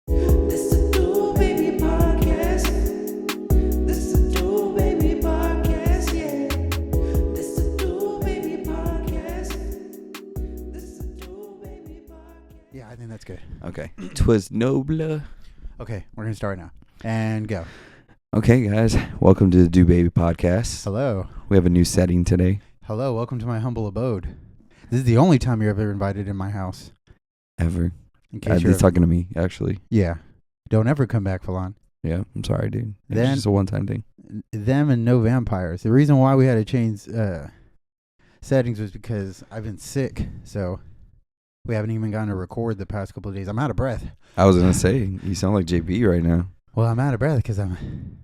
This is Do Baby Podcast. This is Do Baby Podcast, yeah. This is Do Baby Podcast. This is Do Baby Podcast. Yeah, I think that's good. Okay. Twas noble. Okay, we're gonna start now and go. Okay, guys. Welcome to the Do Baby Podcast. Hello, We have a new setting today. hello. Welcome to my humble abode. This is the only time you're ever invited in my house. Ever. In case you're He's talking to me, actually. yeah, don't ever come back, Falon. Yeah, I'm sorry, dude. It's Then- just a one-time thing. Them and no vampires. The reason why we had to change settings was because I've been sick, so we haven't even gotten to record the past couple of days. I'm out of breath. I was going to say, you sound like JB right now. Well, I'm out of breath because I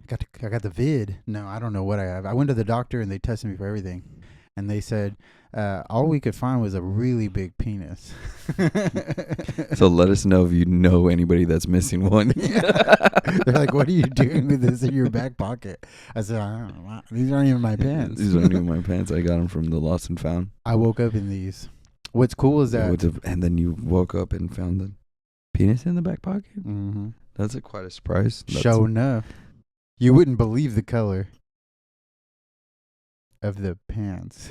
got the vid. No, I don't know what I have. I went to the doctor and they tested me for everything, and they said all we could find was a really big penis. So let us know if you know anybody that's missing one. They're like, "What are you doing with this in your back pocket?" I said, "I don't know. These aren't even my pants." These aren't even my pants. I got them from the Lost and Found. I woke up in these. What's cool is that. And then you woke up and found the penis in the back pocket? Mm-hmm. That's quite a surprise. Show enough. You wouldn't believe the color of the pants.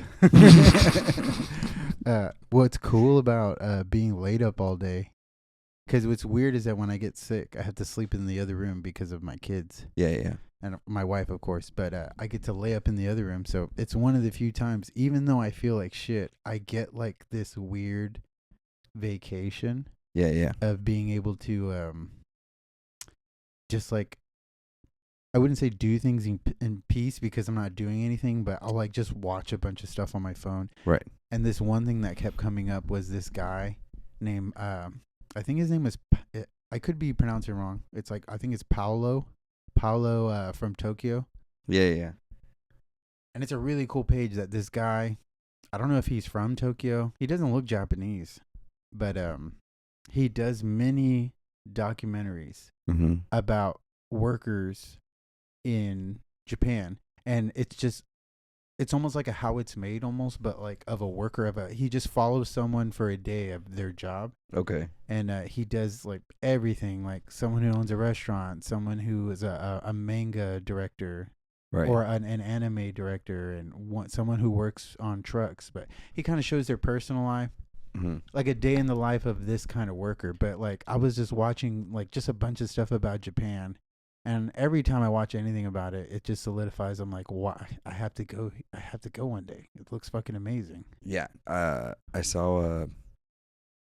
What's cool about being laid up all day, because what's weird is that when I get sick, I have to sleep in the other room because of my kids Yeah. and my wife, of course. But I get to lay up in the other room, so it's one of the few times, even though I feel like shit, I get like this weird vacation Yeah. of being able to just like, I wouldn't say do things in peace because I'm not doing anything, but I'll like just watch a bunch of stuff on my phone. Right. And this one thing that kept coming up was this guy named I think his name was I could be pronouncing it wrong. It's like, I think it's Paolo from Tokyo. Yeah. And it's a really cool page that this guy, I don't know if he's from Tokyo. He doesn't look Japanese, but he does many documentaries Mm-hmm. about workers in Japan, and it's almost like a How It's Made almost, but like of a worker he just follows someone for a day of their job, Okay. and he does like everything, like someone who owns a restaurant, someone who is a manga director, Right. or an anime director, and someone who works on trucks, but he kind of shows their personal life, Mm-hmm. like a day in the life of this kind of worker. But like, I was just watching like just a bunch of stuff about Japan, and every time I watch anything about it, it just solidifies. I'm like, why? I have to go one day. It looks fucking amazing. Yeah. I saw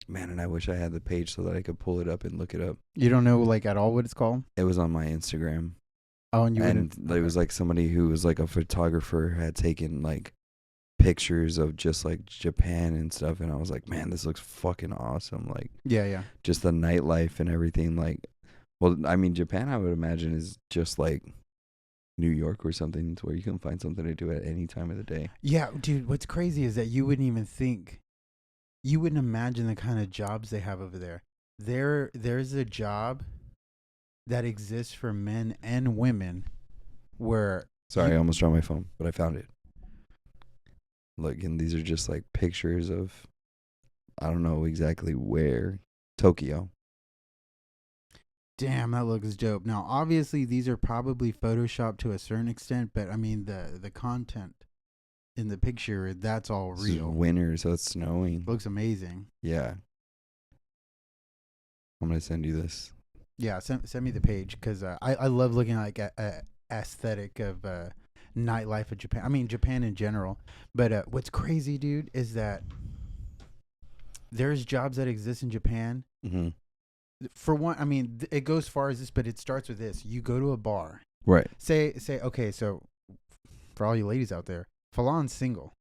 man, and I wish I had the page so that I could pull it up and look it up. You don't know like at all what it's called? It was on my Instagram. Oh, and you And wouldn't. it was like somebody who was like a photographer had taken like pictures of just like Japan and stuff, and I was like, man, this looks fucking awesome. Like Yeah. just the nightlife and everything. Like, well, I mean, Japan, I would imagine, is just like New York or something, to where you can find something to do at any time of the day. Yeah, dude, what's crazy is that you wouldn't imagine the kind of jobs they have over there. There's a job that exists for men and women where Sorry, I almost dropped my phone, but I found it. Look, and these are just like pictures of, I don't know exactly where, Tokyo. damn, that looks dope. Now, obviously, these are probably photoshopped to a certain extent, but I mean the content in the picture, that's all This is real. winter, so it's snowing. Looks amazing. Yeah. I'm going to send you this. Yeah, send me the page, because I love looking at like a aesthetic of nightlife of Japan. I mean, Japan in general. But what's crazy, dude, is that there's jobs that exist in Japan. Mm-hmm. For one, I mean, it goes far as this, but it starts with this. You go to a bar. Right. Say, okay, so for all you ladies out there, Falon's single.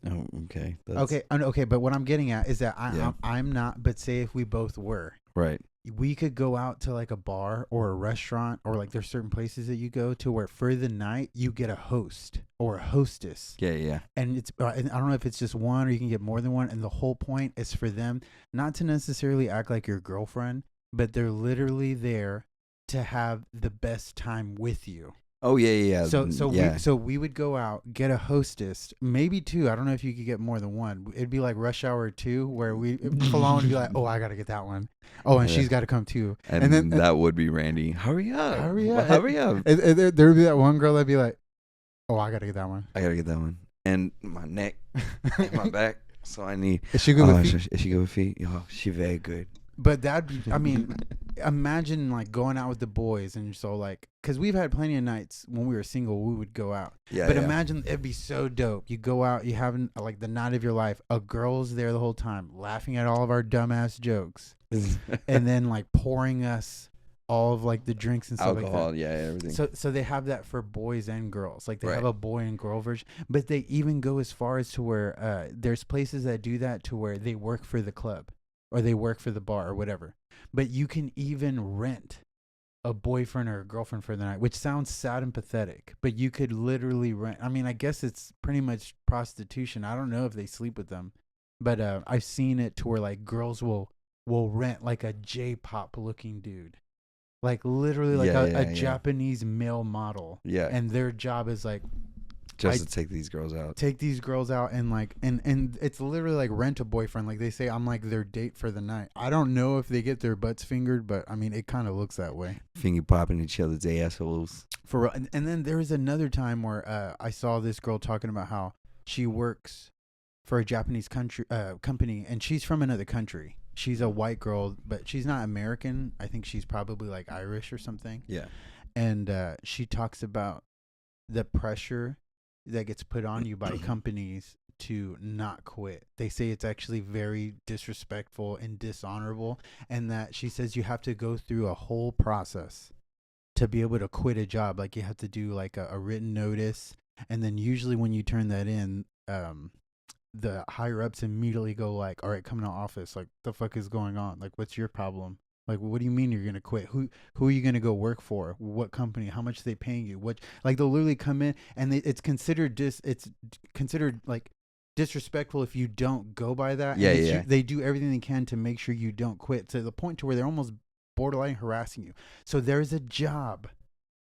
Oh, okay. Okay, but what I'm getting at is that Yeah. I'm not, but say if we both were, Right. we could go out to like a bar or a restaurant, or like there's certain places that you go to where for the night you get a host or a hostess. Yeah. And it's and I don't know if it's just one or you can get more than one, and the whole point is for them not to necessarily act like your girlfriend, but they're literally there to have the best time with you. Oh yeah. So we would go out, get a hostess, maybe two. I don't know if you could get more than one. It'd be like rush hour 2, where Falon would be like, "Oh, I gotta get that one. Oh, and Yeah. she's got to come too." and then that would be Randy. Hurry up! hurry up, Hurry up! And there would be that one girl that'd be like, "Oh, I gotta get that one." I gotta get that one. And my neck, and my back. So I need. Is she good with feet? Is she good with feet? Oh, she very good. But I mean, imagine like going out with the boys, and so like, cause we've had plenty of nights when we were single, we would go out. Yeah. But yeah. imagine it'd be so dope. You go out, you having like the night of your life. A girl's there the whole time, laughing at all of our dumbass jokes, and then like pouring us all of like the drinks and stuff alcohol. like that. Yeah, everything. So they have that for boys and girls. Like they Right. have a boy and girl version, but they even go as far as to where there's places that do that to where they work for the club or they work for the bar or whatever. But you can even rent a boyfriend or a girlfriend for the night, which sounds sad and pathetic, but you could literally rent. I mean, I guess it's pretty much prostitution. I don't know if they sleep with them, but I've seen it to where like girls will rent like a J-pop looking dude. Like literally like a Japanese male model. Yeah. And their job is like Just to take these girls out. Take these girls out and like and it's literally like rent a boyfriend. Like they say I'm like their date for the night. I don't know if they get their butts fingered, but I mean it kind of looks that way. Finger popping each other's assholes. For real. And then there was another time where I saw this girl talking about how she works for a Japanese company and she's from another country. She's a white girl, but she's not American. I think she's probably like Irish or something. Yeah. And she talks about the pressure that gets put on you by companies to not quit. They say it's actually very disrespectful and dishonorable, and that she says you have to go through a whole process to be able to quit a job. Like you have to do like a written notice, and then usually when you turn that in, the higher ups immediately go like, all right, come to office. Like, the fuck is going on? Like, what's your problem? Like, what do you mean you're going to quit? Who are you going to go work for? What company? How much are they paying you? What, like, they'll literally come in and it's considered like disrespectful if you don't go by that. Yeah, and yeah. They do everything they can to make sure you don't quit, to the point to where they're almost borderline harassing you. So there's a job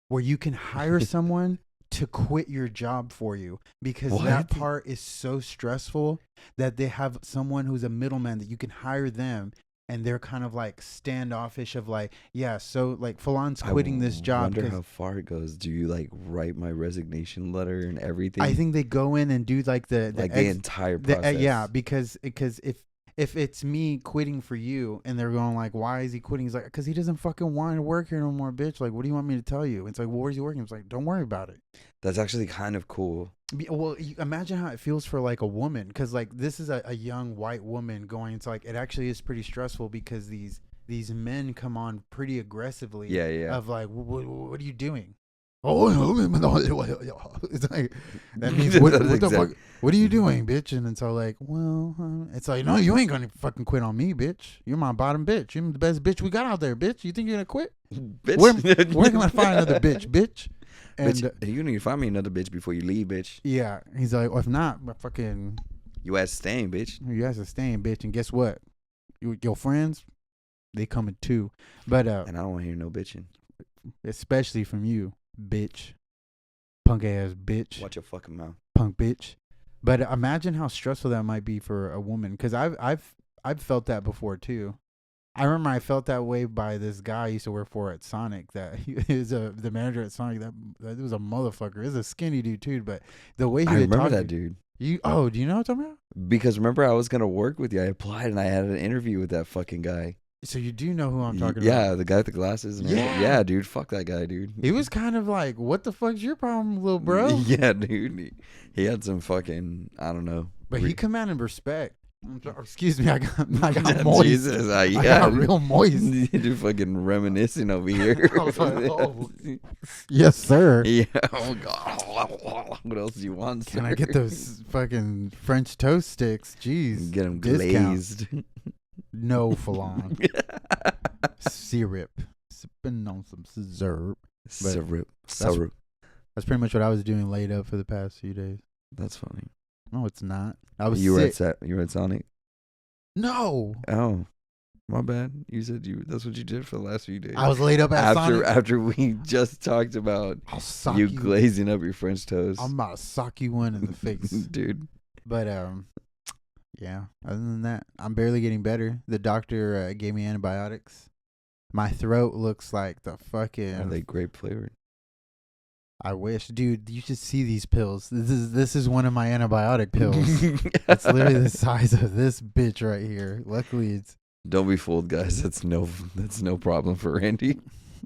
where you can hire someone to quit your job for you, because that part is so stressful that they have someone who's a middleman that you can hire them, and they're kind of like standoffish of like, yeah, so like Falon's quitting this job. I wonder how far it goes. Do you like write my resignation letter and everything? I think they go in and do like the entire process. Yeah, because if it's me quitting for you and they're going like, why is he quitting? He's like, because he doesn't fucking want to work here no more, bitch. Like, what do you want me to tell you? It's like, well, where's he working? It's like, don't worry about it. That's actually kind of cool. Well, imagine how it feels for like a woman, because like this is a young white woman going. It's like it actually is pretty stressful because these men come on pretty aggressively. Yeah, yeah. Of like, what are you doing? Oh, it's like that means what the fuck? What are you doing, bitch? And it's all like, well, it's like, no, you ain't gonna fucking quit on me, bitch. You're my bottom bitch. You're the best bitch we got out there, bitch. You think you're gonna quit? Bitch. Where can I find another bitch? And bitch, you need to find me another bitch before you leave, bitch. Yeah, he's like, well, if not, fucking, you ass staying, bitch. You ass is staying, bitch. And guess what? Your friends, they coming too. But and I don't want to hear no bitching, especially from you, bitch, punk ass bitch. Watch your fucking mouth, punk bitch. But imagine how stressful that might be for a woman, because I've felt that before too. I remember I felt that way by this guy I used to work for at Sonic. That he is the manager at Sonic. That was a motherfucker. He's a skinny dude too, but the way he I would remember talk, that dude. do you know what I'm talking about? Because remember, I was gonna work with you. I applied and I had an interview with that fucking guy. So you do know who I'm talking about? Yeah, the guy with the glasses. And everything. Yeah, dude. Fuck that guy, dude. He was kind of like, "What the fuck's your problem, little bro?" Yeah, dude. He had some fucking, I don't know. But he commanded respect. Excuse me, I got moist. Jesus, I got real moist. You're fucking reminiscing over here. I was like, oh. Yes, sir. Yeah. Oh God. What else do you want, sir? Can I get those fucking French toast sticks? Jeez. Get them discount. glazed. No, Falon. Syrup. Sipping on some syrup. Syrup. That's pretty much what I was doing laid up for the past few days. That's funny. No, it's not. I was You sick. were at Sonic? No. Oh. My bad. You said that's what you did for the last few days. I was laid up at Sonic. After we just talked about I'll sock you you. glazing up your French toast. I'm about to sock you one in the face. Dude. But yeah. Other than that, I'm barely getting better. The doctor gave me antibiotics. My throat looks like the fucking. Are they grape flavored? I wish, dude. You should see these pills. This is one of my antibiotic pills. It's literally the size of this bitch right here. Luckily, Don't be fooled, guys. That's no problem for Randy.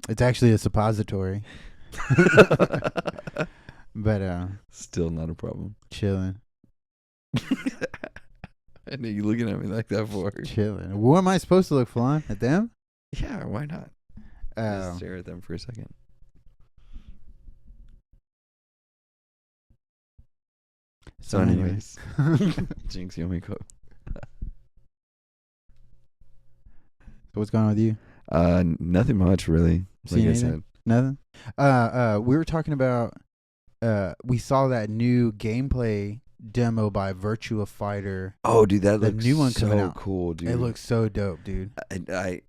it's actually a suppository. But Still not a problem. chilling. I know you looking at me like that for. Chilling. What am I supposed to look, Flan? At them? Yeah, why not? Just stare at them for a second. So anyways. Jinx, you want me to go? So what's going on with you? Nothing much really. Seen Like I anything? Nothing? We were talking about, we saw that new gameplay demo by Virtua Fighter. Oh, dude, that The looks new one coming so out. cool, dude. It looks so dope, dude.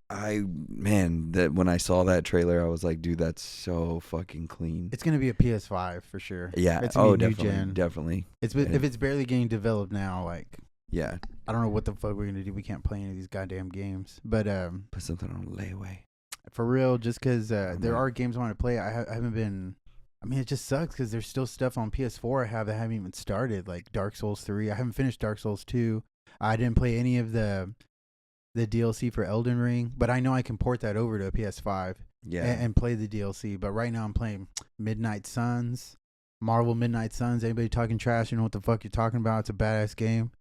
Man, that when I saw that trailer, I was like, dude, that's so fucking clean. It's gonna be a PS5 for sure. Yeah. It's gonna be new definitely, gen. definitely. If it's barely getting developed now, like Yeah. I don't know what the fuck we're gonna do. We can't play any of these goddamn games. But Put something on layaway. for real, just because there right. are games I want to play, I haven't been. I mean, it just sucks because there's still stuff on PS4 I have that I haven't even started, like Dark Souls 3. I haven't finished Dark Souls 2. I didn't play any of the DLC for Elden Ring, but I know I can port that over to a PS5 Yeah. and play the DLC. But right now I'm playing Midnight Suns, Marvel Midnight Suns. Anybody talking trash, you know what the fuck you're talking about. It's a badass game.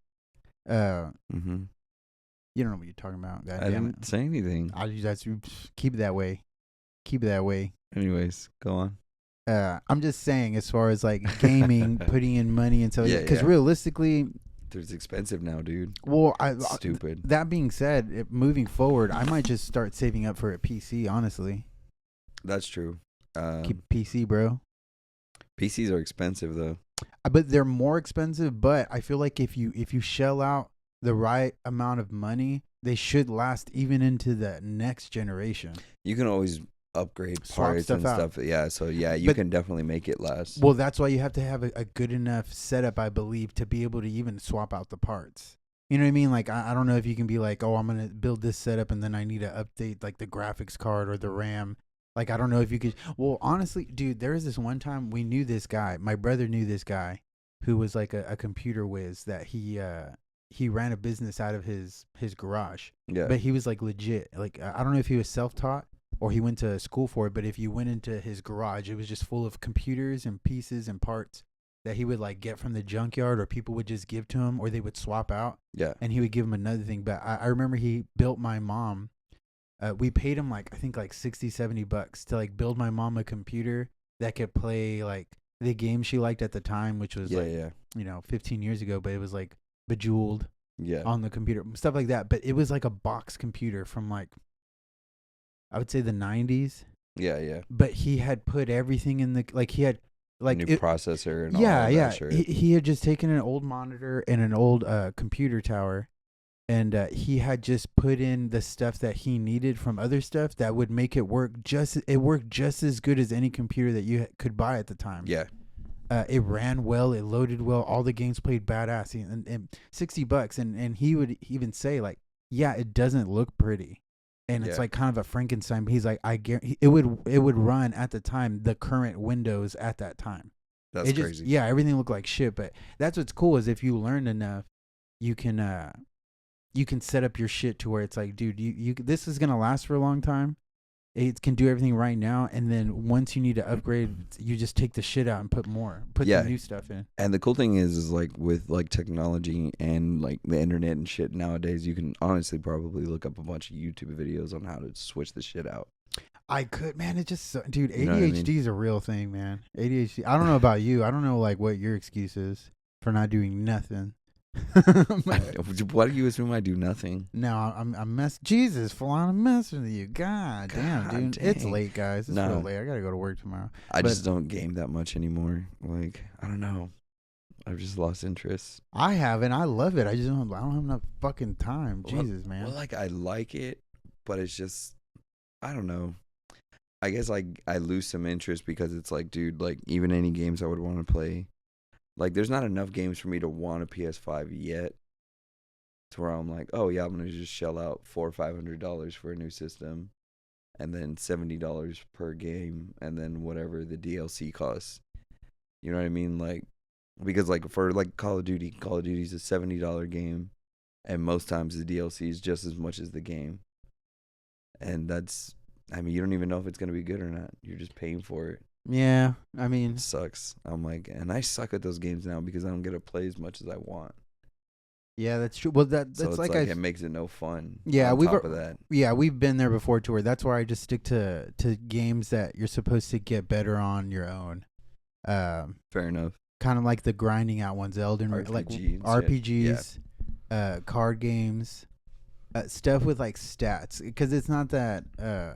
Mm-hmm. You don't know what you're talking about. God I damn didn't say anything. that's keep it that way. Keep it that way. Anyways, go on. I'm just saying, as far as like gaming, putting in money and stuff, Yeah, because yeah. realistically, It's expensive now, dude. well, Stupid. that being said, moving forward, I might just start saving up for a PC. Honestly, That's true. keep PC, bro. PCs are expensive though. But they're more expensive. But I feel like if you shell out the right amount of money, they should last even into the next generation. You can always upgrade Swap parts stuff and out. stuff. Yeah, so yeah, you But- can definitely make it last. Well, that's why you have to have a good enough setup, I believe, to be able to even swap out the parts. You know what I mean? Like, I don't know if you can be like, oh, I'm going to build this setup and then I need to update like the graphics card or the RAM. Like, I don't know if you could. Well, honestly, dude, there was this one time we knew this guy. My brother knew this guy who was like a computer whiz that he ran a business out of his garage. Yeah. But he was like legit. Like, I don't know if he was self-taught or he went to school for it, but if you went into his garage, it was just full of computers and pieces and parts that he would like get from the junkyard, or people would just give to him, or they would swap out, Yeah. and he would give him another thing. But I remember he built my mom. We paid him like, I think like $60-$70 to like build my mom a computer that could play like the game she liked at the time, which was Yeah. 15 years ago, but it was like Bejeweled Yeah. on the computer, stuff like that. But it was like a box computer from like, I would say the 90s. Yeah. But he had put everything in the, like he had like New it, processor and yeah, all yeah. that shit. He had just taken an old monitor and an old computer tower, and he had just put in the stuff that he needed from other stuff that would make it work just as good as any computer that you could buy at the time. Yeah. It ran well, it loaded well, all the games played badass, and $60, and he would even say like, yeah, it doesn't look pretty, and it's Yeah. like kind of a Frankenstein. He's like, I guarantee it would run at the time the current Windows at that time. That's It just, crazy. yeah, everything looked like shit, but that's what's cool is if you learn enough, you can set up your shit to where it's like, dude, you this is gonna last for a long time. It can do everything right now, and then once you need to upgrade, you just take the shit out and put Yeah. the new stuff in. And the cool thing is like with like technology and like the internet and shit nowadays, you can honestly probably look up a bunch of YouTube videos on how to switch the shit out. I could, man. It just, dude, You know what I ADHD is a real thing, man. ADHD. I don't know about you. I don't know like what your excuse is for not doing nothing. Why do you assume I do nothing? No, I'm Jesus, Falana, I'm messing with you. God damn, God dude. It's dang. late, guys. It's No. real late. I gotta go to work tomorrow. I But- just don't game that much anymore. Like, I don't know. I've just lost interest. I have, and I love it. I don't have enough fucking time. Jesus, man. Well, like I like it, but it's just I don't know. I guess I lose some interest because it's like, dude, like even any games I would want to play, like there's not enough games for me to want a PS5 yet. To where I'm like, oh yeah, I'm gonna just shell out $400 or $500 for a new system, and then $70 per game, and then whatever the DLC costs. You know what I mean? Like, because like for like Call of Duty's a $70 game, and most times the DLC is just as much as the game, and that's, I mean, you don't even know if it's gonna be good or not. You're just paying for it. Yeah, I mean, It sucks. I'm like, and I suck at those games now because I don't get to play as much as I want. yeah, that's true. Well, that's So it's like it makes it no fun. Yeah, on we've top of that. yeah, we've been there before to where that's why I just stick to games that you're supposed to get better on your own. Fair enough. Kind of like the grinding out ones, Elden Ring, like RPG and shit. RPGs, card games, stuff with like stats. Because it's not that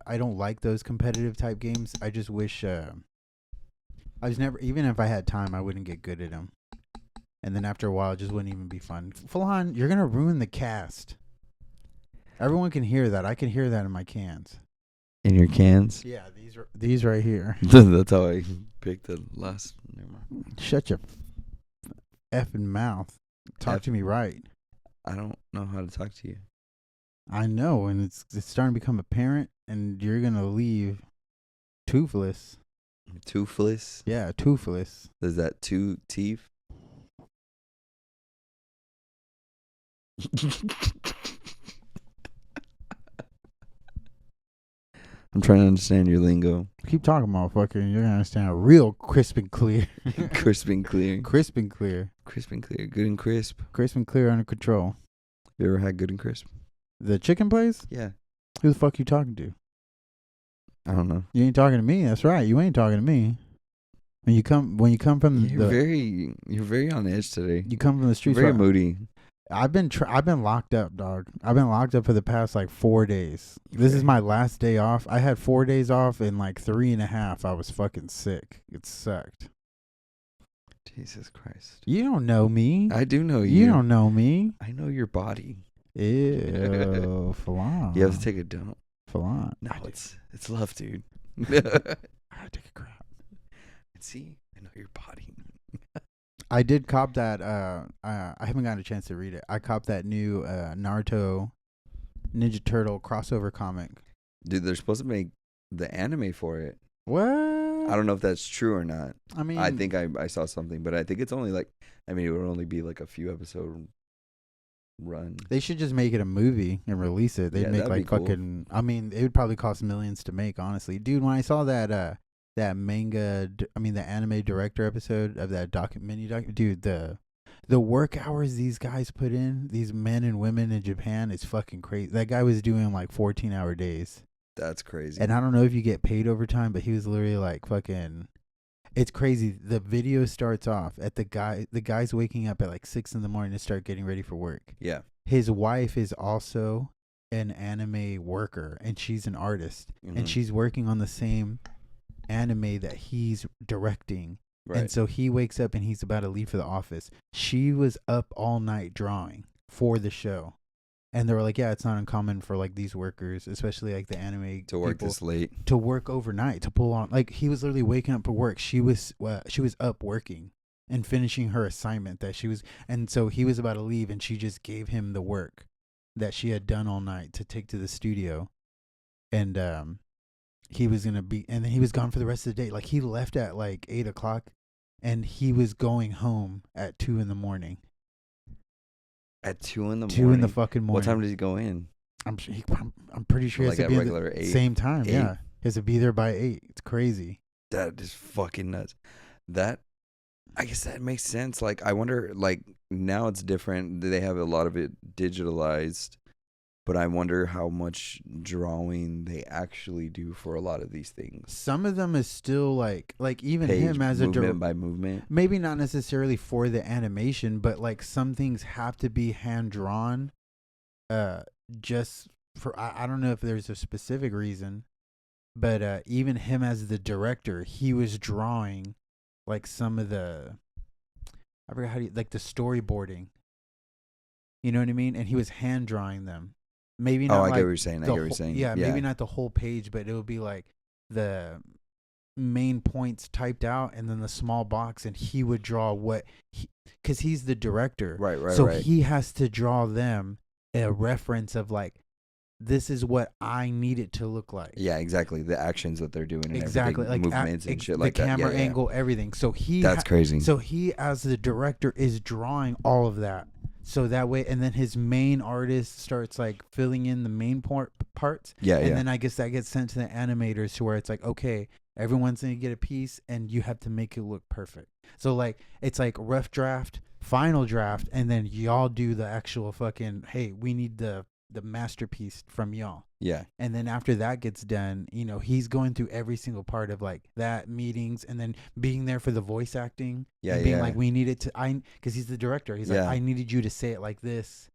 I don't like those competitive type games. I just wish I was never, even if I had time, I wouldn't get good at them. And then after a while, it just wouldn't even be fun. Full-on, you're gonna ruin the cast. Everyone can hear that. I can hear that in my cans. In your cans? Yeah, these right here. That's how I picked the last. Never mind. Shut your effing mouth. Talk F- to me right. I don't know how to talk to you. I know, and it's starting to become apparent, and you're gonna leave toothless. Toothless? Yeah, toothless. Is that two teeth? I'm trying to understand your lingo. Keep talking, motherfucker, and you're gonna understand real crisp and clear. Crisp and clear. Crisp and clear. Crisp and clear. Good and crisp. Crisp and clear, under control. You ever had good and crisp? The chicken place? Yeah. Who the fuck you talking to? I don't know. You ain't talking to me. That's right. You ain't talking to me. When you come from You're very on edge today. you come from the streets. Very moody. I've been locked up, dog. I've been locked up for the past like 4 days. This is my last day off. I had 4 days off, and like 3.5, I was fucking sick. It sucked. Jesus Christ. You don't know me. I do know you. You don't know me. I know your body. Ew, flan. You have to take a dump. Flan. No, it's love, dude. I gotta take a crap. See, I know your body. I did cop that. I haven't gotten a chance to read it. I copped that new Naruto Ninja Turtle crossover comic. Dude, they're supposed to make the anime for it. What? I don't know if that's true or not. I mean, I think I saw something, but I think it's only like, I mean, it would only be like a few episode run. they should just make it a movie and release it. They'd Yeah, make that'd like be cool. fucking. I mean, it would probably cost millions to make. Honestly, dude, when I saw that that manga, the anime director episode of that mini doc, dude, the work hours these guys put in, these men and women in Japan, is fucking crazy. That guy was doing like 14-hour days. That's crazy. And I don't know if you get paid overtime, but he was literally like fucking. It's crazy. The video starts off at the guy's waking up at like 6 a.m. to start getting ready for work. Yeah. His wife is also an anime worker, and she's an artist, Mhm. and she's working on the same anime that he's directing. Right. And so he wakes up and he's about to leave for the office. She was up all night drawing for the show. And they were like, yeah, it's not uncommon for like these workers, especially like the anime to work people, this late. to work overnight, to pull on. Like, he was literally waking up for work. She was up working and finishing her assignment that she was. And so he was about to leave, and she just gave him the work that she had done all night to take to the studio. And he was going to be, and then he was gone for the rest of the day. Like, he left at like 8 o'clock, and he was going home at 2 a.m. At 2 in the 2 morning. in the fucking morning. What time does he go in? I'm pretty sure he has Like to at be at regular the 8? same time. 8? Yeah, he has to be there by 8. It's crazy. That is fucking nuts. That, I guess that makes sense. Like, I wonder, like, now it's different. They have a lot of it digitalized, but I wonder how much drawing they actually do for a lot of these things. Some of them is still like even Page, him as a movement by movement. maybe not necessarily for the animation, but like some things have to be hand drawn. Just for I don't know if there's a specific reason, but even him as the director, he was drawing like some of the, I forgot how like the storyboarding. You know what I mean? And he was hand drawing them. maybe Oh, not I get like what you're saying. I the get what you're whole, saying. yeah, maybe not the whole page, but it would be like the main points typed out and then the small box, and he would draw what because he's the director, Right, right, so right. he has to draw them a reference of like, this is what I need it to look like. Yeah, exactly. The actions that they're doing and Exactly, everything, like movements and shit the like that. camera Yeah, yeah. angle, everything. So That's crazy. So he, as the director, is drawing all of that. So that way, and then his main artist starts like filling in the main parts. Yeah, and yeah. then I guess that gets sent to the animators, to where it's like, okay, everyone's gonna get a piece, and you have to make it look perfect. So like, it's like rough draft, final draft, and then y'all do the actual fucking. Hey, we need the masterpiece from y'all. Yeah. And then after that gets done, he's going through every single part of like that meetings, and then being there for the voice acting. Yeah, and being yeah. like, we needed to, because he's the director. He's like, Yeah. I needed you to say it like this.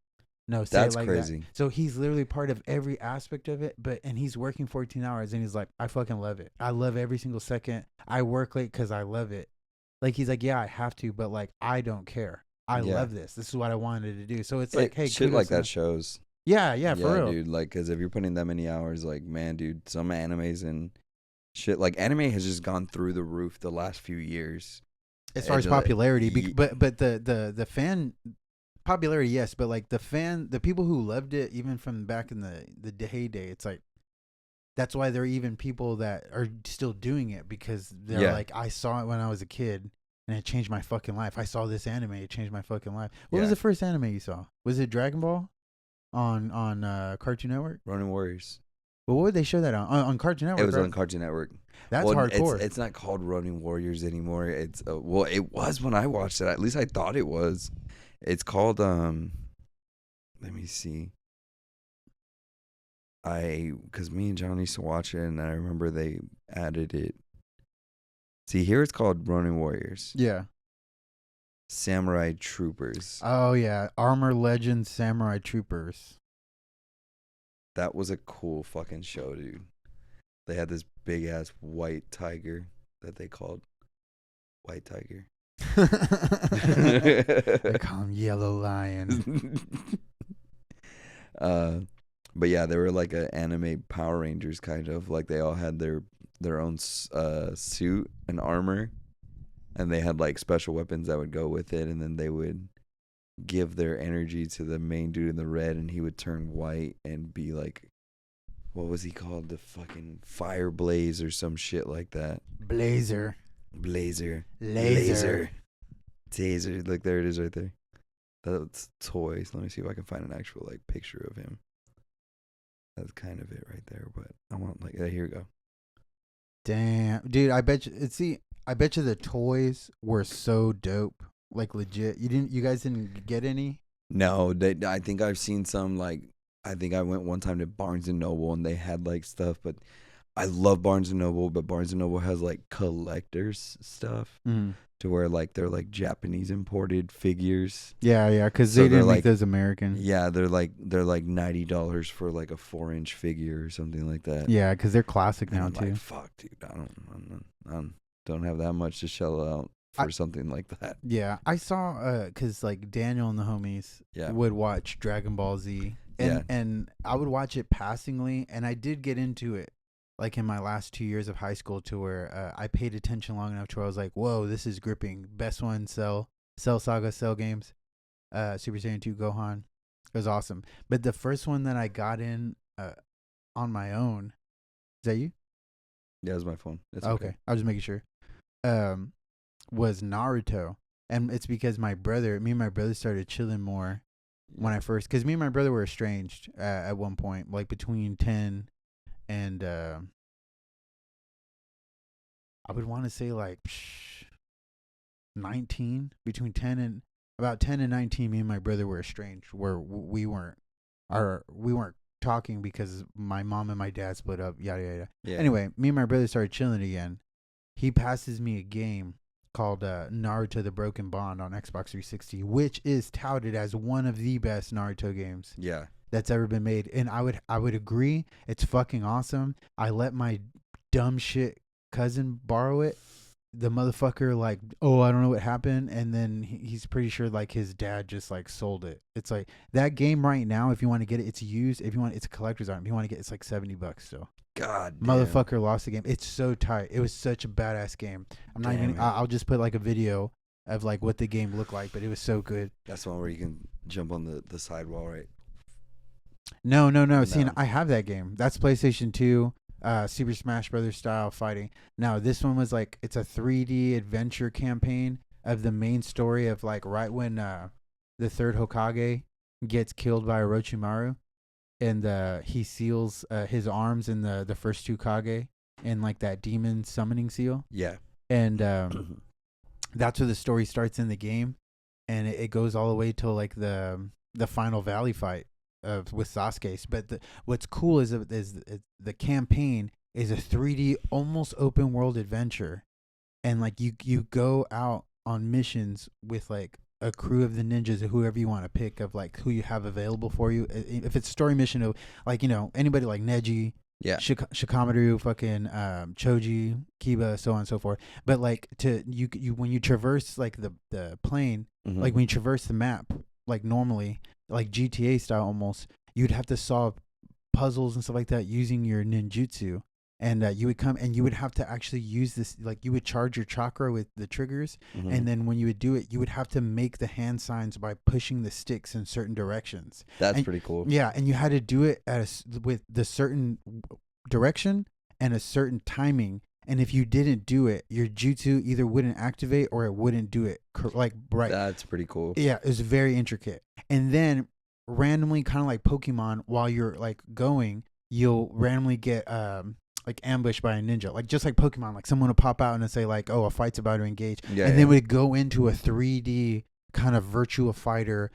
No, say That's it like crazy. that. So he's literally part of every aspect of it. And he's working 14 hours, and he's like, I fucking love it. I love every single second. I work late because I love it. Like, he's like, yeah, I have to, but like, I don't care. I Yeah. love this. This is what I wanted to do. So it's like, hey, shit kudos like to that him. shows. Yeah, for real. Dude. Like, because if you're putting that many hours, like, man, dude, some animes and shit, like, anime has just gone through the roof the last few years. As far as popularity, but the fan popularity, yes, but like the people who loved it, even from back in the heyday, it's like, that's why there are even people that are still doing it, because they're like, I saw it when I was a kid and it changed my fucking life. I saw this anime, it changed my fucking life. What was the first anime you saw? Was it Dragon Ball on Cartoon Network? Ronin Warriors. Well, what would they show that on Cartoon Network? It was right? on Cartoon Network. That's hardcore. It's not called Ronin Warriors anymore. It's well, it was when I watched it. At least I thought it was. It's called let me see. Because me and John used to watch it, and I remember they added it. See, here it's called Ronin Warriors. Yeah. Samurai Troopers. Oh yeah, Armor Legends Samurai Troopers. That was a cool fucking show, dude. They had this big ass white tiger that they called White Tiger. They call him Yellow Lion. But yeah, they were like a anime Power Rangers kind of. Like, they all had their own suit and armor, and they had like special weapons that would go with it, and then they would give their energy to the main dude in the red, and he would turn white and be like, what was he called? The fucking Fire Blaze or some shit like that. Blazer. Blazer. Laser. Taser. Look, there it is right there. That's toys. Let me see if I can find an actual like picture of him. That's kind of it right there, but I want like, here we go. Damn, dude, I bet you the toys were so dope. Like, legit. You guys didn't get any? No, I think I've seen some, like, I think I went one time to Barnes and Noble and they had like stuff, but I love Barnes and Noble, but Barnes and Noble has like collectors stuff to where like they're like Japanese imported figures. Yeah, because So they didn't they're make those American. Yeah, they're like $90 for like a 4-inch figure or something like that. Yeah, because they're classic And now I'm too. like, fuck, dude, I don't have that much to shell out for something like that. Yeah, I saw because like Daniel and the homies would watch Dragon Ball Z, and I would watch it passingly, and I did get into it like in my last 2 years of high school, to where I paid attention long enough to where I was like, whoa, this is gripping. Best one, Cell Saga, Cell games, Super Saiyan 2 Gohan. It was awesome. But the first one that I got in on my own, is that you? Yeah, it was my phone. It's okay. I was just making sure. Was Naruto. And it's because me and my brother started chilling more when I first, because me and my brother were estranged at one point, like between 10 and I would want to say like 19, between 10 and about 10 and 19. Me and my brother were estranged, where we weren't talking because my mom and my dad split up, yada yada. Yeah. Anyway, me and my brother started chilling again. He passes me a game called Naruto The Broken Bond on Xbox 360, which is touted as one of the best Naruto games that's ever been made. And I would agree, it's fucking awesome. I let my dumb shit cousin borrow it, the motherfucker like, oh, I don't know what happened, and then he's pretty sure like his dad just like sold it. It's like that game right now. If you want to get it, it's used. If you want, it's a collector's item. If you want to get, it's like $70 still. God damn. Motherfucker lost the game. It's so tight. It was such a badass game. I'm not Damn even. it. I'll just put like a video of like what the game looked like, but it was so good. That's the one where you can jump on the sidewall, right? No. See, No. I have that game. That's PlayStation 2, Super Smash Brothers style fighting. Now this one was like it's a 3D adventure campaign of the main story of like right when the third Hokage gets killed by Orochimaru, and he seals his arms in the first two Kage in like that demon summoning seal, Yeah. and that's where the story starts in the game, and it goes all the way till like the final valley fight with Sasuke. But what's cool is the campaign is a 3D almost open world adventure, and like you go out on missions with like a crew of the ninjas or whoever you want to pick of like who you have available for you. If it's a story mission of like anybody like Neji, Yeah. Shikamaru, fucking Choji, Kiba, so on and so forth. But like you when you traverse like the plane, Mhm. like when you traverse the map, like normally, like GTA style almost, you'd have to solve puzzles and stuff like that using your ninjutsu. And you would come and you would have to actually use this, like you would charge your chakra with the triggers. Mhm. And then when you would do it, you would have to make the hand signs by pushing the sticks in certain directions. That's and- pretty cool. Yeah, and you had to do it with the certain direction and a certain timing. And if you didn't do it, your jutsu either wouldn't activate or it wouldn't do it like right. That's pretty cool. Yeah, it was very intricate. And then randomly, kind of like Pokemon, while you're like going, you'll randomly get like ambushed by a ninja, like just like Pokemon. Like someone will pop out and say like, "Oh, a fight's about to engage," Yeah. and then we'd go into a 3D kind of Virtua Fighter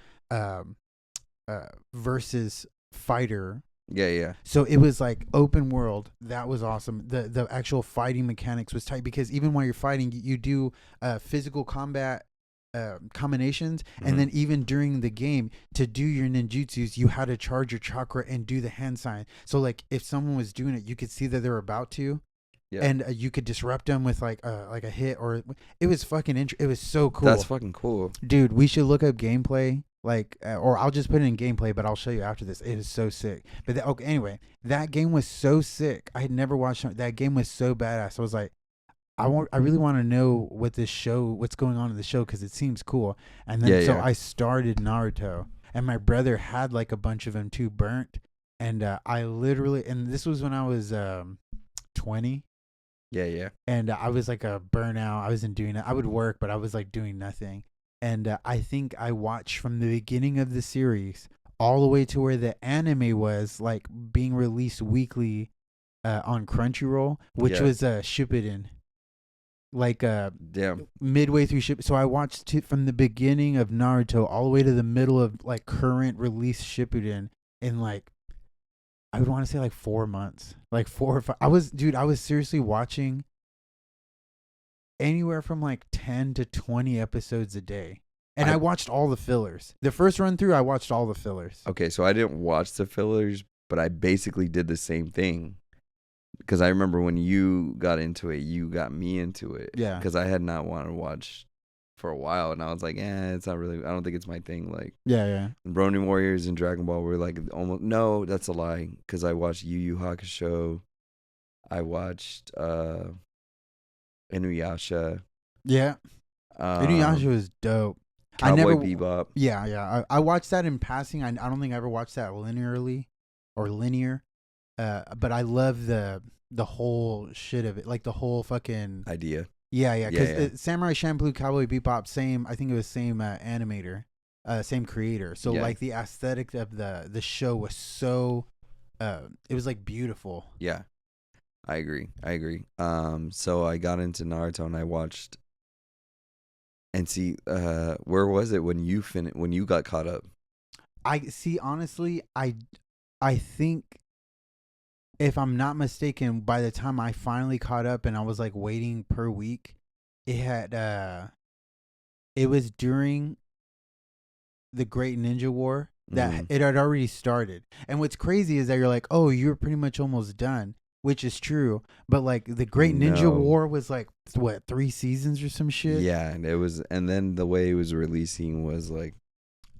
versus fighter. Yeah. So it was like open world. That was awesome. The actual fighting mechanics was tight because even while you're fighting, you do physical combat combinations, Mhm. and then even during the game to do your ninjutsus, you had to charge your chakra and do the hand sign. So like if someone was doing it, you could see that they're about to. Yeah. And you could disrupt them with like a hit, or it was fucking it was so cool. That's fucking cool. Dude, we should look up gameplay, like, or I'll just put it in gameplay, but I'll show you after this. It is so sick. But okay, anyway, that game was so sick. I had never watched that game. Was so badass. I was like, I really want to know what's going on in the show because it seems cool. And then I started Naruto, and my brother had like a bunch of them too burnt, and I literally, and this was when I was 20. Yeah. And I was like a burnout. I wasn't doing it. I would work, but I was like doing nothing. And I think I watched from the beginning of the series all the way to where the anime was like being released weekly on Crunchyroll, which was Shippuden. Like Damn. midway through So I watched it from the beginning of Naruto all the way to the middle of like current release Shippuden in like, I would want to say like 4 months, like 4 or 5. I was seriously watching anywhere from like 10 to 20 episodes a day. And I watched all the fillers. The first run through, I watched all the fillers. Okay, so I didn't watch the fillers, but I basically did the same thing. Because I remember when you got into it, you got me into it. Yeah. Because I had not wanted to watch for a while, and I was like, it's not really, I don't think it's my thing. Like, Yeah. Ronin Warriors and Dragon Ball were like almost, no, that's a lie. Because I watched Yu Yu Hakusho. I watched Inuyasha. Yeah. Inuyasha was dope. Cowboy Bebop. Yeah. I watched that in passing. I don't think I ever watched that linearly or linear. But I love the whole shit of it, like the whole fucking idea. Yeah. Because Samurai Champloo, Cowboy Bebop, same. I think it was same animator, same creator. So like the aesthetic of the show was so, it was like beautiful. Yeah, I agree. So I got into Naruto and I watched. And see, where was it when you got caught up? I see. Honestly, I think, if I'm not mistaken, by the time I finally caught up and I was like waiting per week, it was during the Great Ninja War that it had already started. And what's crazy is that you're like, oh, you're pretty much almost done. which is true. But like the Great Ninja No. War was like what 3 seasons or some shit. Yeah, and it was, and then the way it was releasing was like,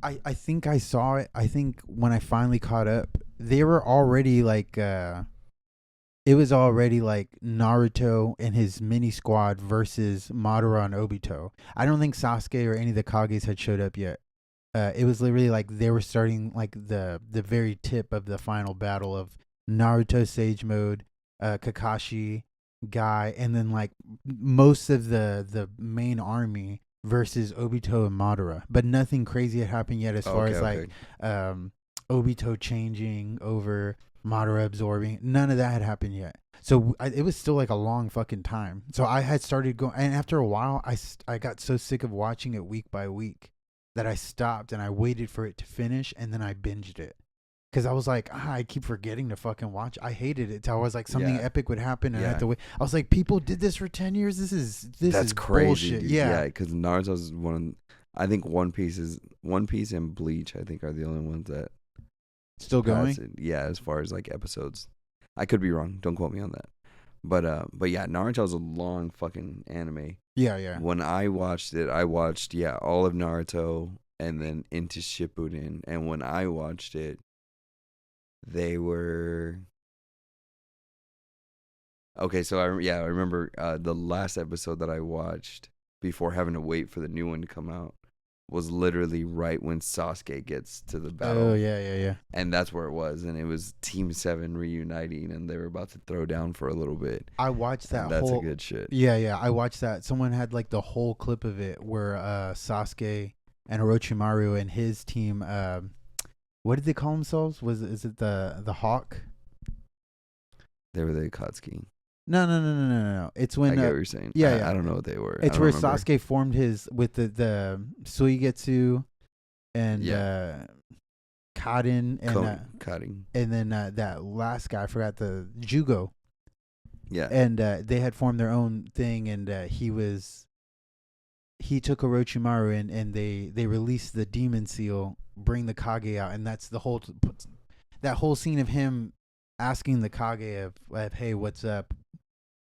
I think I saw it. I think when I finally caught up, they were already like it was already like Naruto and his mini squad versus Madara and Obito. I don't think Sasuke or any of the Kages had showed up yet. It was literally like they were starting like the very tip of the final battle of Naruto Sage Mode, Kakashi, Guy, and then like most of the main army versus Obito and Madara. But nothing crazy had happened yet as far as like Obito changing over, Madara absorbing. None of that had happened yet. So it was still like a long fucking time. So I had started going, and after a while, I got so sick of watching it week by week that I stopped and I waited for it to finish, and then I binged it. Because I was like, I keep forgetting to fucking watch. I hated it. Till I was like, something epic would happen, and I had to wait. I was like, people did this for 10 years. This is crazy, bullshit. dude. Yeah, because Naruto's one. I think One Piece and Bleach. I think are the only ones that still going. Yeah, as far as like episodes, I could be wrong. Don't quote me on that. But yeah, Naruto's a long fucking anime. Yeah. When I watched it, I watched all of Naruto and then into Shippuden. And when I watched it, they were okay. So I remember the last episode that I watched before having to wait for the new one to come out was literally right when Sasuke gets to the battle. Oh yeah. And that's where it was, and it was Team 7 reuniting, and they were about to throw down for a little bit. I watched that. And that's a good shit. Yeah. I watched that. Someone had like the whole clip of it where Sasuke and Orochimaru and his team. What did they call themselves? Is it the Hawk? They were the Akatsuki. No. It's when I get what you're saying. Yeah. I don't know what they were. It's where Sasuke formed his with the Suigetsu and Kaden and Cutting. and then that last guy, I forgot, the Jugo. Yeah. And they had formed their own thing, and he took Orochimaru and they released the demon seal, bring the Kage out, and that's the whole that whole scene of him asking the Kage of hey, what's up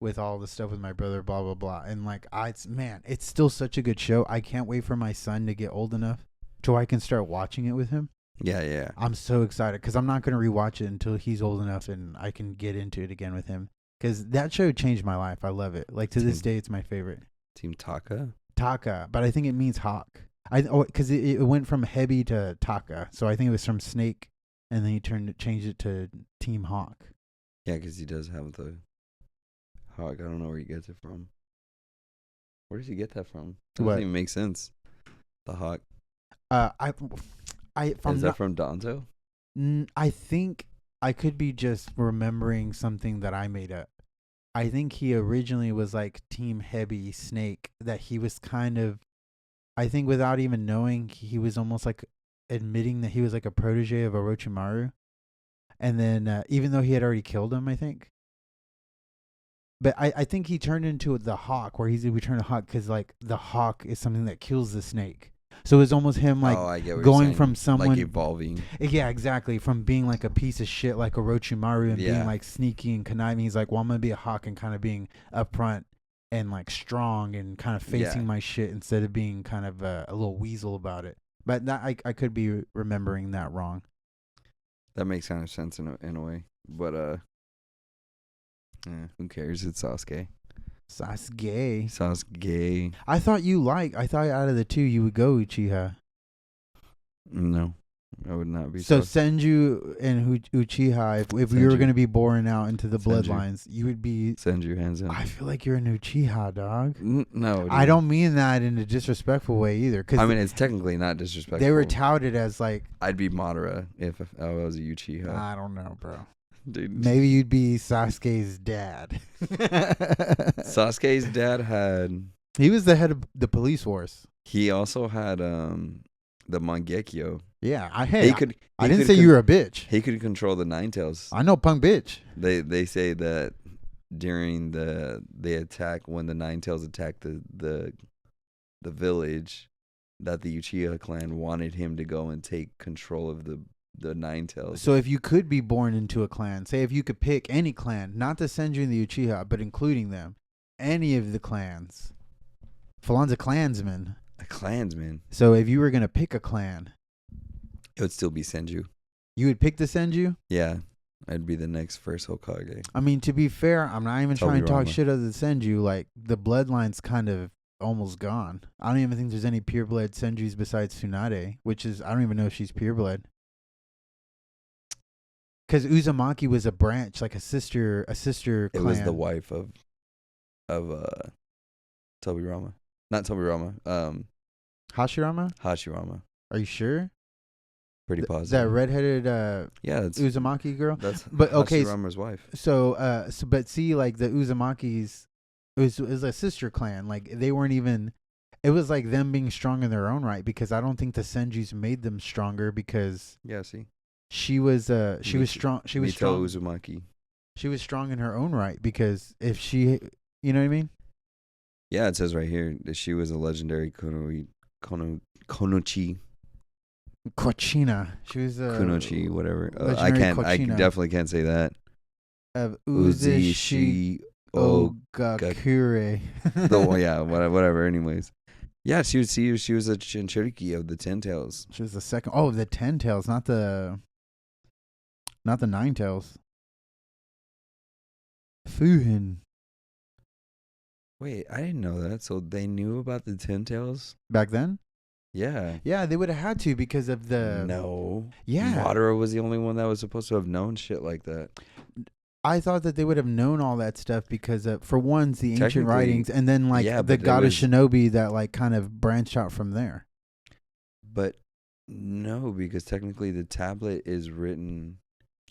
with all the stuff with my brother, blah blah blah. And like it's still such a good show. I can't wait for my son to get old enough so I can start watching it with him. Yeah. I'm so excited because I'm not going to rewatch it until he's old enough and I can get into it again with him, because that show changed my life. I love it. Like to this day, it's my favorite. Team Taka, but I think it means hawk. Because it went from Hebi to Taka, so I think it was from Snake, and then he changed it to Team Hawk. Yeah, because he does have the hawk. I don't know where he gets it from. Where does he get that from? That doesn't even make sense. The hawk. Is that from Danzo? I think I could be just remembering something that I made up. I think he originally was like Team Hebi Snake, that he was kind of, I think without even knowing, he was almost like admitting that he was like a protege of Orochimaru. And then even though he had already killed him, I think. But I think he turned into the hawk, where he returned to hawk because like the hawk is something that kills the snake. So it was almost him like going from someone like evolving. Yeah, exactly. From being like a piece of shit like Orochimaru and being like sneaky and conniving. He's like, well, I'm going to be a hawk and kind of being upfront and like strong and kind of facing my shit instead of being kind of a little weasel about it. But that I could be remembering that wrong. That makes kind of sense in a way. But who cares? It's Sasuke. Sasuke. I thought out of the two you would go Uchiha. No, I would not be. So Senju and Uchiha, if we were going to be boring out into the bloodlines, you would be Senju, hands down. I feel like you're an Uchiha, dog. No, dude. I don't mean that in a disrespectful way either. I mean, it's technically not disrespectful. They were touted as like, I'd be Madara if I was a Uchiha. I don't know, bro. Dude. Maybe you'd be Sasuke's dad. Sasuke's dad had... He was the head of the police force. He also had the Mangekyo. Yeah, I didn't say you were a bitch. He could control the Nine Tails. I know, punk bitch. They say that during the attack, when the Nine Tails attacked the village, that the Uchiha clan wanted him to go and take control of the Nine Tails. So if you could be born into a clan, say if you could pick any clan, not the Senju and the Uchiha, but including them, any of the clans, Falon's a clansman. A clansman. So if you were gonna pick a clan, It would still be Senju. you would pick the Senju. Yeah, I'd be the next first Hokage. I mean, to be fair, I'm not even trying to talk Tobirama. shit of the Senju. Like the bloodline's kind of almost gone. I don't even think there's any pureblood Senjus besides Tsunade, which is I don't even know if she's pureblood. Because Uzumaki was a branch, like a sister It clan. was the wife of Tobirama. Not Tobirama. Hashirama. Hashirama. Are you sure? Pretty positive. That redheaded Yeah, that's Uzumaki girl. that's But okay, Hashirama's wife. so but see, like the Uzumakis, it was a sister clan. Like they weren't even. It was like them being strong in their own right because I don't think the Senjus made them stronger because Yeah, see. she was strong. She was Mito strong. Uzumaki. She was strong in her own right because if she, you know what I mean? Yeah, it says right here that she was a legendary Konochi. Kochina. She was a Kunochi, whatever. I legendary I Kochina definitely can't say that. of Uzi Uzushi Shi O. Ogakure. Yeah, whatever. Anyways, yeah, she was a Jinchuriki of the Ten Tails. She was the second. Oh, the 10 tails, not the 9 tails. Fuhin. Wait, I didn't know that. So they knew about the Ten Tails? Back then? Yeah. Yeah, they would have had to because of the. No. Yeah. Madara was the only one that was supposed to have known shit like that. I thought that they would have known all that stuff because of, for one's the ancient Technically, writings, and then like yeah, the but there goddess was- shinobi that like kind of branched out from there. But no, because technically the tablet is written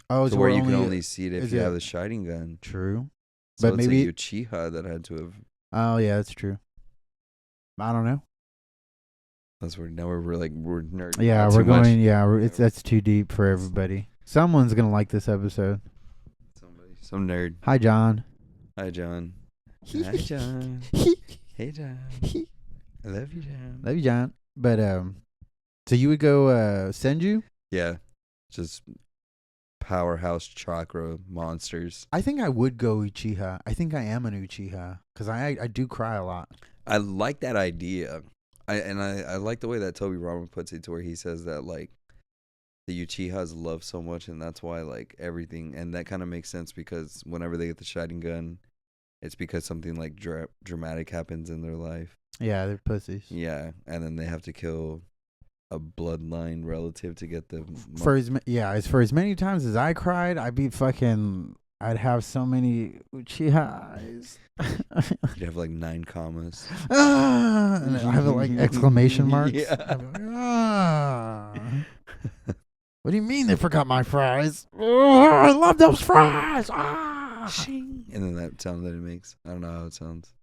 Oh, to so where we're you can only see it if is you it- have the Shining Gun. true. So But it's maybe- a Uchiha that had to have. Oh yeah, that's true. I don't know. That's where now we're nerding. Yeah, out we're too much. going. Yeah, that's too deep for everybody. Someone's gonna like this episode. Some nerd. Hi, John. Hi, John. Hi, John. Hey, John. I love you, John. Love you, John. But so you would go Senju? Yeah, just powerhouse chakra monsters. I think I would go Uchiha. I think I am an Uchiha because I do cry a lot. I like that idea. I like the way that Tobirama puts it to where he says that like the Uchihas love so much and that's why like everything, and that kind of makes sense because whenever they get the Shining Gun, it's because something like dramatic happens in their life. Yeah, they're pussies. Yeah, and then they have to kill a bloodline relative to get the For as many times as I cried, I'd have so many Uchihas. You'd have like 9 commas. And I have like exclamation marks. Yeah. I'd be like, ah. What do you mean they forgot my fries? Oh, I love those fries. Ah. Shing. And then that sound that it makes. I don't know how it sounds.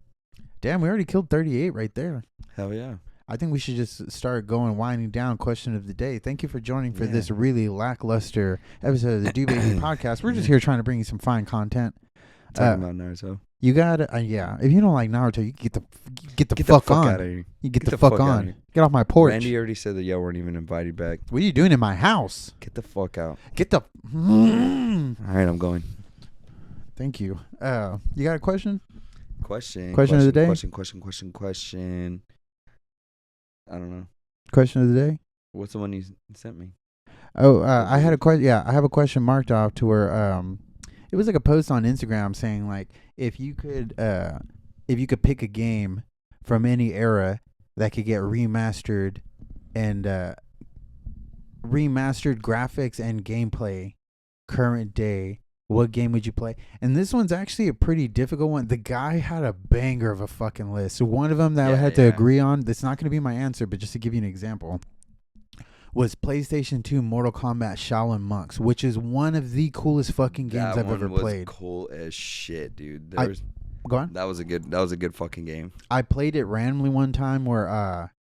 Damn, we already killed 38 right there. Hell yeah. I think we should just start winding down. Question of the day. Thank you for joining for Yeah. this really lackluster episode of the Do Baby podcast. We're just here trying to bring you some fine content. Talking about Naruto. You got to yeah. If you don't like Naruto, you can get the fuck on. out of here. You get the fuck outta on. here. Get off my porch. Randy already said that y'all weren't even invited back. What are you doing in my house? Get the fuck out. Get the. All right, I'm going. Thank you. You got a question? Question Question of the day? Question. I don't know. Question of the day. What's the one you sent me? Oh, I had a question. Yeah, I have a question marked off to where it was like a post on Instagram saying like if you could pick a game from any era that could get remastered and remastered graphics and gameplay current day, what game would you play? And this one's actually a pretty difficult one. The guy had a banger of a fucking list. So one of them that I Yeah, had to yeah. agree on, that's not going to be my answer, but just to give you an example, was PlayStation 2 Mortal Kombat Shaolin Monks, which is one of the coolest fucking games That I've one ever was played. cool as shit, dude. Go on. That was a good fucking game. I played it randomly one time where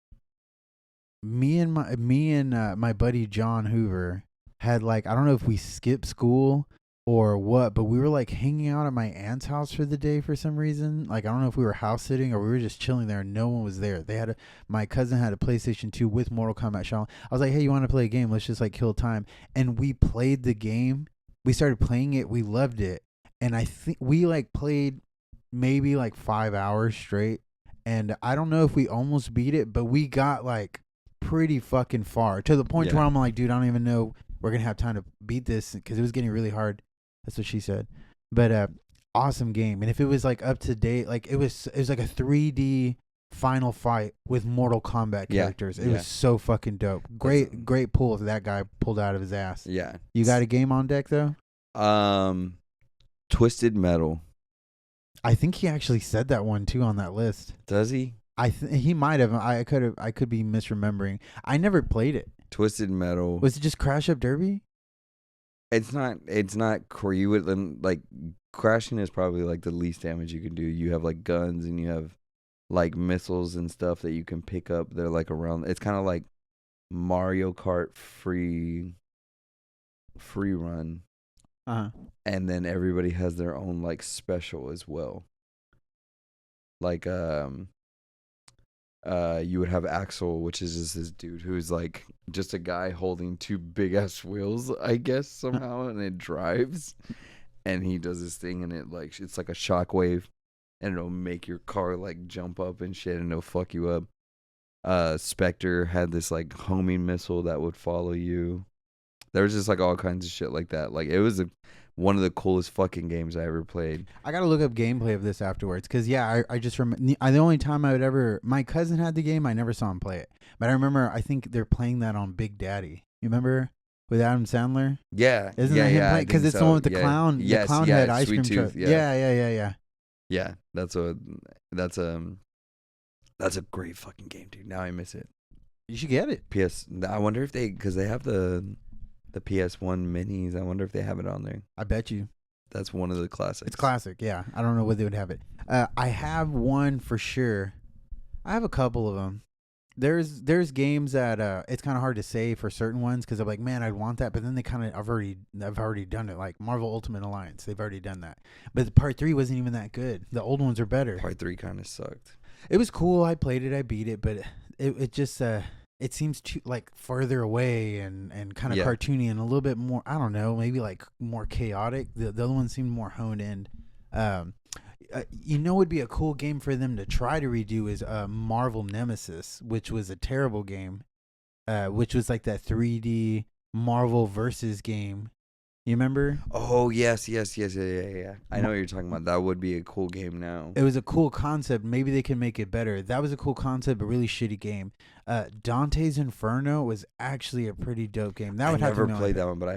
me and my buddy John Hoover had like, I don't know if we skipped school or what, but we were like hanging out at my aunt's house for the day for some reason. Like I don't know if we were house sitting or we were just chilling there and no one was there. My cousin had a PlayStation 2 with Mortal Kombat Schlong. I was like, hey, you want to play a game? Let's just like kill time. And we played the game. We started playing it. We loved it. And I think we like played maybe like 5 hours straight. And I don't know if we almost beat it, but we got like pretty fucking far to the point Yeah. where I'm like, dude, I don't even know we're gonna have time to beat this because it was getting really hard. That's what she said. But awesome game. And if it was like up to date, like it was like a 3D final fight with Mortal Kombat Yeah, characters. It yeah. was so fucking dope. Great pull that guy pulled out of his ass. Yeah. You got a game on deck though? Twisted Metal. I think he actually said that one too on that list. Does he? He might have. I could be misremembering. I never played it. Twisted Metal. Was it just Crash Up Derby? It's not you would like crashing is probably like the least damage you can do. You have like guns and you have like missiles and stuff that you can pick up. They're like around. It's kind of like Mario Kart free run, Uh-huh. and then everybody has their own like special as well. Like you would have Axel, which is just this dude who's like just a guy holding two big ass wheels, I guess somehow, and it drives, and he does this thing, and it like it's like a shockwave, and it'll make your car like jump up and shit, and it'll fuck you up. Spectre had this like homing missile that would follow you. There was just like all kinds of shit like that. Like it was one of the coolest fucking games I ever played. I gotta look up gameplay of this afterwards because I just remember the only time I would ever my cousin had the game. I never saw him play it, but I remember I think they're playing that on Big Daddy. You remember with Adam Sandler? Yeah, Isn't yeah, that him yeah, playing? Because it's the one with the clown. Yes, the clown yeah, head ice Sweet cream truck. Tooth, Yeah. Yeah, that's a great fucking game, dude. Now I miss it. You should get it. I wonder if because they have the PS1 minis. I wonder if they have it on there. I bet you. That's one of the classics. It's classic, yeah. I don't know whether they would have it. I have one for sure. I have a couple of them. There's games that it's kind of hard to say for certain ones because I'm like, man, I'd want that, but then they kind of I've already done it. Like Marvel Ultimate Alliance, they've already done that. But part 3 wasn't even that good. The old ones are better. Part 3 kind of sucked. It was cool. I played it. I beat it, but it just it seems too like further away and kind of cartoony and a little bit more. I don't know, maybe like more chaotic. The other one seemed more honed in. You know, would be a cool game for them to try to redo is Marvel Nemesis, which was a terrible game. Which was like that 3D Marvel versus game. You remember? Oh yes. I know what you're talking about. That would be a cool game now. It was a cool concept. Maybe they can make it better. That was a cool concept, but really shitty game. Dante's Inferno was actually a pretty dope game. That would I have to never be on played it. that one, but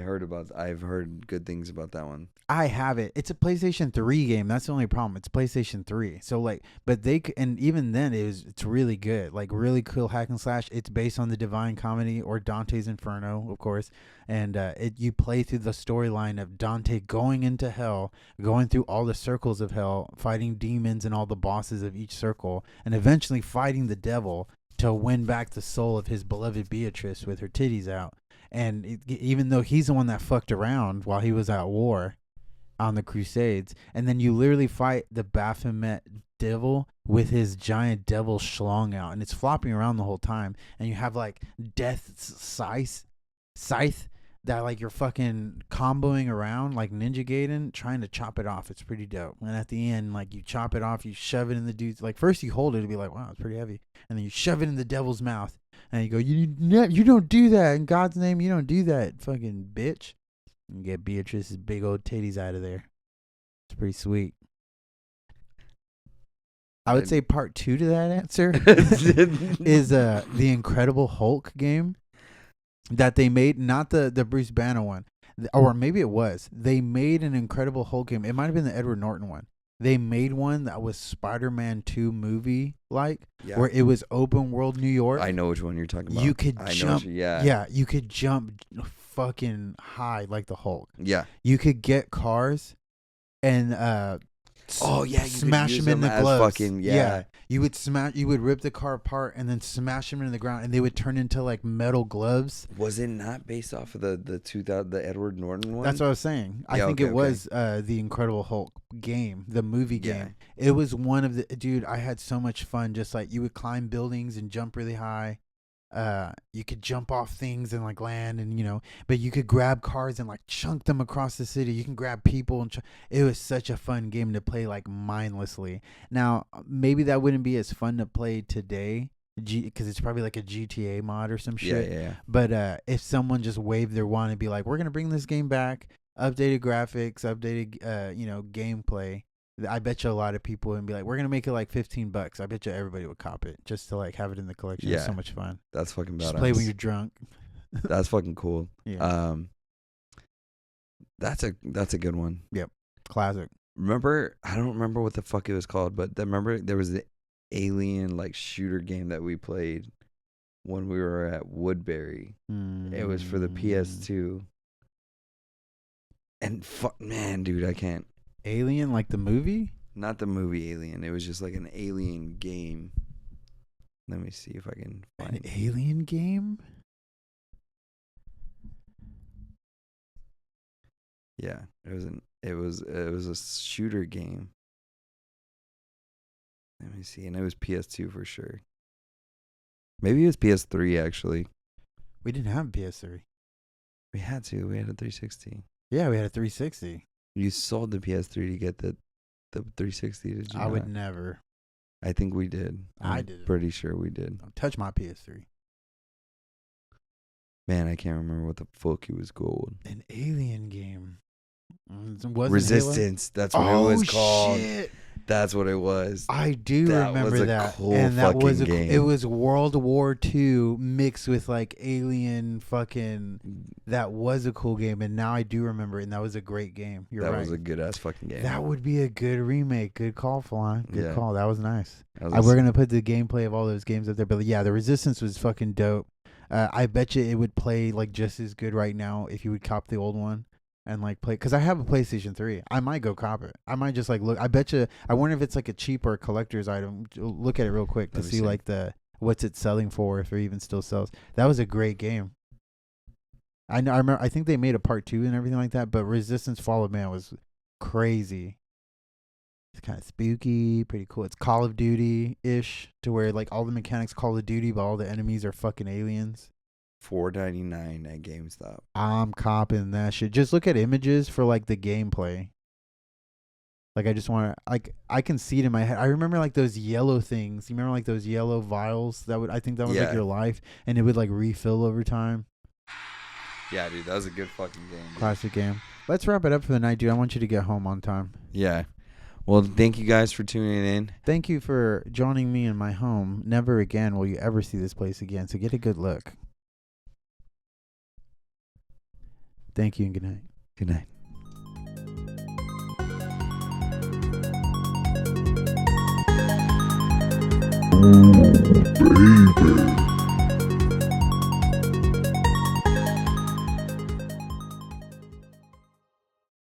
I've heard good things about that one. I have it. It's a PlayStation 3 game. That's the only problem. It's PlayStation 3. So like, but and even then it's really good. Like really cool hack and slash. It's based on the Divine Comedy or Dante's Inferno, of course. And you play through the storyline of Dante going into hell, going through all the circles of hell, fighting demons and all the bosses of each circle, and eventually fighting the devil to win back the soul of his beloved Beatrice with her titties out. And even though he's the one that fucked around while he was at war on the Crusades, and then you literally fight the Baphomet devil with his giant devil Schlong out, and it's flopping around the whole time, and you have like Death's scythe that like you're fucking comboing around like Ninja Gaiden trying to chop it off. It's pretty dope. And at the end, like you chop it off, you shove it in the dude's, like first you hold it to be like, wow, it's pretty heavy, and then you shove it in the devil's mouth and you go, you don't do that in God's name, you don't do that, fucking bitch. And get Beatrice's big old titties out of there. It's pretty sweet. I would say part 2 to that answer is the Incredible Hulk game that they made, not the Bruce Banner one, or maybe it was. They made an Incredible Hulk game. It might have been the Edward Norton one. They made one that was Spider-Man 2 movie like, where it was open world New York. I know which one you're talking about. You could jump. Yeah, you could jump fucking high like the Hulk. Yeah. You could get cars and Oh, yeah, you could smash use them in them the as gloves. fucking- yeah. You would rip the car apart and then smash them into the ground, and they would turn into like metal gloves. Was it not based off of the Edward Norton one? That's what I was saying. I Yeah, think okay, it was the Incredible Hulk game, the movie Yeah. game. It was one of the dude. I had so much fun. Just like you would climb buildings and jump really high. You could jump off things and like land, and but you could grab cars and like chunk them across the city. You can grab people and it was such a fun game to play like mindlessly. Now maybe that wouldn't be as fun to play today, because it's probably like a GTA mod or some shit. Yeah. But if someone just waved their wand and be like, "We're gonna bring this game back, updated graphics, updated gameplay," I bet you a lot of people would be like, "We're gonna make it like $15." I bet you everybody would cop it just to like have it in the collection. It's Yeah. so much fun. That's fucking badass. Just play when you're drunk. That's fucking cool. Yeah, That's a good one. classic. Remember, I don't remember what the fuck it was called, but remember there was the alien like shooter game that we played when we were at Woodbury. It was for the PS2. And man, dude, I can't. Alien, like the movie. Not the movie Alien. It was just like an alien game. Let me see if I can find An it. alien game. Yeah, it was a shooter game. Let me see, and it was PS2 for sure. Maybe it was PS3 actually. We didn't have PS3. We had to. We had a 360. Yeah, we had a 360. You sold the PS3 to get the 360, did you? I would not? never. I think we did. I I'm didn't. Pretty sure we did. Don't touch my PS3. Man, I can't remember what the fuck it was called. An alien game. Wasn't Resistance. That's what Halo? it was called. Shit. That's what it was. I do That remember was a that. cool and that was fucking game. It was World War II mixed with like alien fucking. That was a cool game, and now I do remember it, and that was a great game. You're That right. was a good ass fucking game. That would be a good remake. Good call, Flan. Good Yeah. call. That was nice. That was- We're gonna put the gameplay of all those games up there, but yeah, the Resistance was fucking dope. I bet you it would play like just as good right now if you would cop the old one and like play. Because I have a PlayStation 3. I might go cop it. I might just like look. I bet you. I wonder if it's like a cheap or a collector's item. Look at it real quick to Let me see see. like what's it selling for, if it even still sells. That was a great game. I know. I remember. I think they made a part 2 and everything like that. But Resistance Fall of Man was crazy. It's kind of spooky, pretty cool. It's Call of Duty-ish, to where like all the mechanics Call of Duty, but all the enemies are fucking aliens. $4.99 at GameStop. I'm copping that shit. Just look at images for like the gameplay. Like I just want to, like I can see it in my head. I remember like those yellow things. You remember like those yellow vials I think that was like Yeah. your life, and it would like refill over time. Yeah, dude, that was a good fucking game. Dude. Classic game. Let's wrap it up for the night, dude. I want you to get home on time. Yeah. Well, thank you guys for tuning in. Thank you for joining me in my home. Never again will you ever see this place again, so get a good look. Thank you and good night. Good night. Baby.